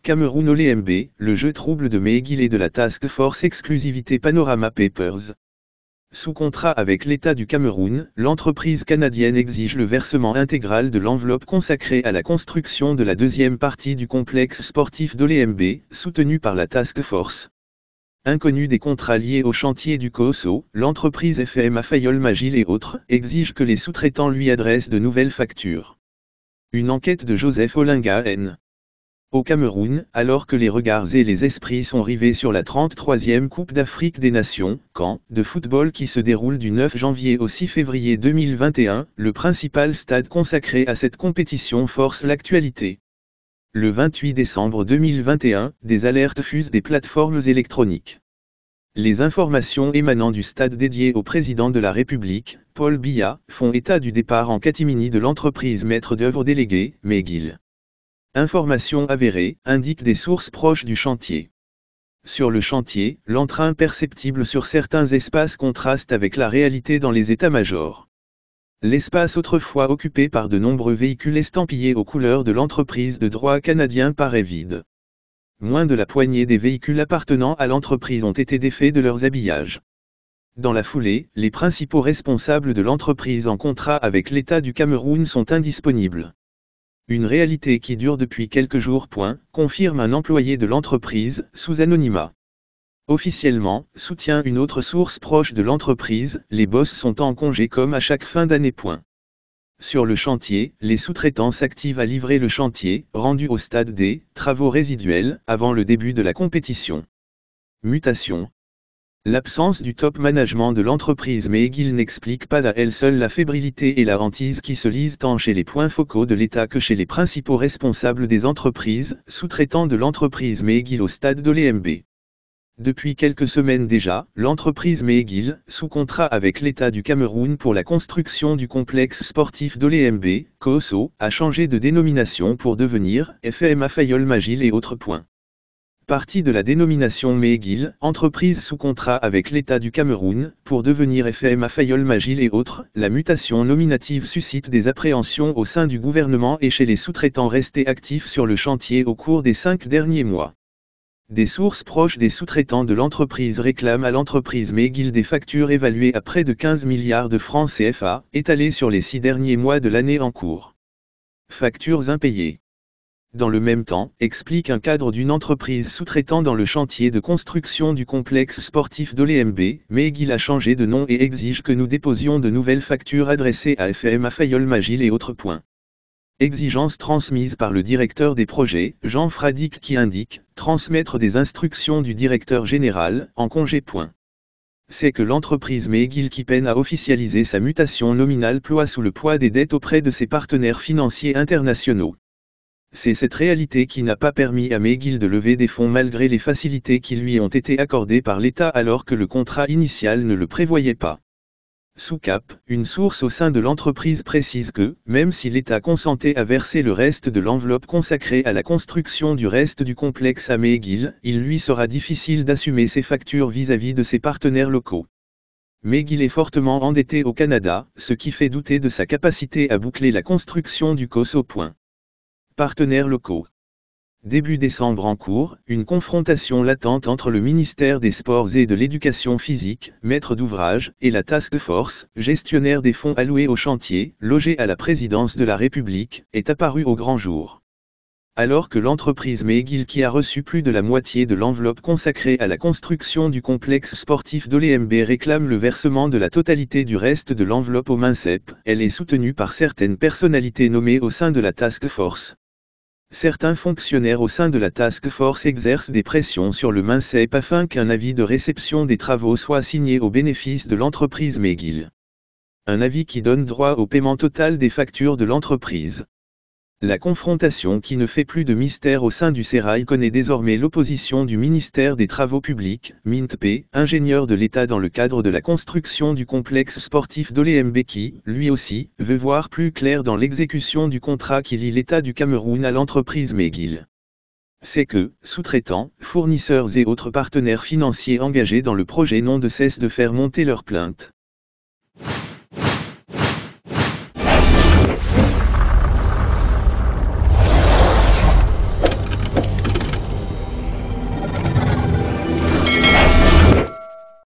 Cameroun OLMB, le jeu trouble de McGill et de la Task Force exclusivité Panorama Papers. Sous contrat avec l'État du Cameroun, l'entreprise canadienne exige le versement intégral de l'enveloppe consacrée à la construction de la deuxième partie du complexe sportif d'OLMB, soutenu par la Task Force. Inconnu des contrats liés au chantier du COSO, l'entreprise FMA Fayol Magil et autres exige que les sous-traitants lui adressent de nouvelles factures. Une enquête de Joseph Olinga N. Au Cameroun, alors que les regards et les esprits sont rivés sur la 33e Coupe d'Afrique des Nations, CAN, de football qui se déroule du 9 janvier au 6 février 2021, le principal stade consacré à cette compétition force l'actualité. Le 28 décembre 2021, des alertes fusent des plateformes électroniques. Les informations émanant du stade dédié au président de la République, Paul Biya, font état du départ en catimini de l'entreprise maître d'œuvre déléguée, McGill. Informations avérées, indiquent des sources proches du chantier. Sur le chantier, l'entrain perceptible sur certains espaces contraste avec la réalité dans les états-majors. L'espace autrefois occupé par de nombreux véhicules estampillés aux couleurs de l'entreprise de droit canadien paraît vide. Moins de la poignée des véhicules appartenant à l'entreprise ont été défaits de leurs habillages. Dans la foulée, les principaux responsables de l'entreprise en contrat avec l'État du Cameroun sont indisponibles. Une réalité qui dure depuis quelques jours. Confirme un employé de l'entreprise, sous anonymat. Officiellement, soutient une autre source proche de l'entreprise, les boss sont en congé comme à chaque fin d'année. Sur le chantier, les sous-traitants s'activent à livrer le chantier, rendu au stade des travaux résiduels, avant le début de la compétition. Mutation. L'absence du top management de l'entreprise McGill n'explique pas à elle seule la fébrilité et la hantise qui se lisent tant chez les points focaux de l'État que chez les principaux responsables des entreprises, sous-traitants de l'entreprise McGill au stade d'OLMB. Depuis quelques semaines déjà, l'entreprise McGill, sous contrat avec l'État du Cameroun pour la construction du complexe sportif d'OLMB, COSO, a changé de dénomination pour devenir FMA Fayol Magil et autres. Partie de la dénomination McGill, entreprise sous contrat avec l'État du Cameroun, pour devenir FMA Fayol Magil et autres, la mutation nominative suscite des appréhensions au sein du gouvernement et chez les sous-traitants restés actifs sur le chantier au cours des 5 derniers mois. Des sources proches des sous-traitants de l'entreprise réclament à l'entreprise McGill des factures évaluées à près de 15 milliards de francs CFA, étalées sur les 6 derniers mois de l'année en cours. Factures impayées. Dans le même temps, explique un cadre d'une entreprise sous-traitant dans le chantier de construction du complexe sportif d'OLMB, McGill a changé de nom et exige que nous déposions de nouvelles factures adressées à FMA Fayol Magil et autres. Exigence transmise par le directeur des projets, Jean Fradique qui indique « transmettre des instructions du directeur général, en congé. » C'est que l'entreprise McGill qui peine à officialiser sa mutation nominale ploie sous le poids des dettes auprès de ses partenaires financiers internationaux. C'est cette réalité qui n'a pas permis à McGill de lever des fonds malgré les facilités qui lui ont été accordées par l'État alors que le contrat initial ne le prévoyait pas. Sous cap, une source au sein de l'entreprise précise que, même si l'État consentait à verser le reste de l'enveloppe consacrée à la construction du reste du complexe à McGill, il lui sera difficile d'assumer ses factures vis-à-vis de ses partenaires locaux. McGill est fortement endetté au Canada, ce qui fait douter de sa capacité à boucler la construction du COSO. Partenaires locaux. Début décembre en cours, une confrontation latente entre le ministère des Sports et de l'Éducation physique, maître d'ouvrage, et la Task Force, gestionnaire des fonds alloués au chantier, logé à la présidence de la République, est apparue au grand jour. Alors que l'entreprise McGill qui a reçu plus de la moitié de l'enveloppe consacrée à la construction du complexe sportif d'OLMB réclame le versement de la totalité du reste de l'enveloppe au MINCEP, elle est soutenue par certaines personnalités nommées au sein de la Task Force. Certains fonctionnaires au sein de la Task Force exercent des pressions sur le MINCEP afin qu'un avis de réception des travaux soit signé au bénéfice de l'entreprise McGill. Un avis qui donne droit au paiement total des factures de l'entreprise. La confrontation qui ne fait plus de mystère au sein du sérail connaît désormais l'opposition du ministère des Travaux Publics, MINTP, ingénieur de l'État dans le cadre de la construction du complexe sportif d'Olémbé qui, lui aussi, veut voir plus clair dans l'exécution du contrat qui lie l'État du Cameroun à l'entreprise McGill. C'est que, sous-traitants, fournisseurs et autres partenaires financiers engagés dans le projet n'ont de cesse de faire monter leurs plaintes.